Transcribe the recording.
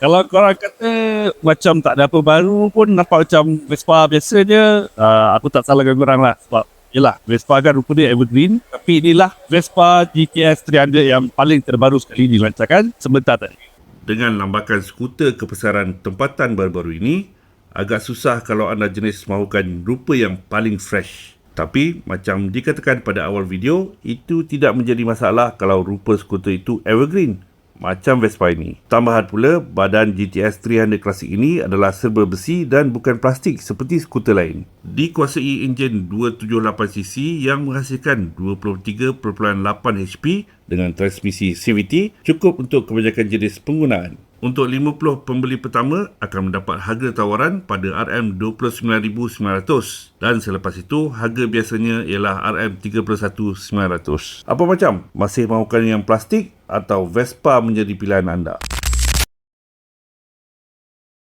Kalau korang kata macam tak ada apa baru pun nampak macam Vespa biasa je, aku tak salahkan korang lah. Sebab yelah, Vespa kan rupa dia evergreen. Tapi inilah Vespa GTS 300 yang paling terbaru sekali dilancarkan sebentar tadi. Dengan lambakan skuter kebesaran tempatan baru-baru ini, agak susah kalau anda jenis mahukan rupa yang paling fresh. Tapi macam dikatakan pada awal video, itu tidak menjadi masalah kalau rupa skuter itu evergreen macam Vespa ini. Tambahan pula, badan GTS 300 klasik ini adalah serba besi dan bukan plastik seperti skuter lain. Dikuasai enjin 278cc yang menghasilkan 23.8 HP dengan transmisi CVT, cukup untuk kebanyakan jenis penggunaan. Untuk 50 pembeli pertama akan mendapat harga tawaran pada RM29,900 dan selepas itu harga biasanya ialah RM31,900. Apa macam? Masih mahukan yang plastik atau Vespa menjadi pilihan anda?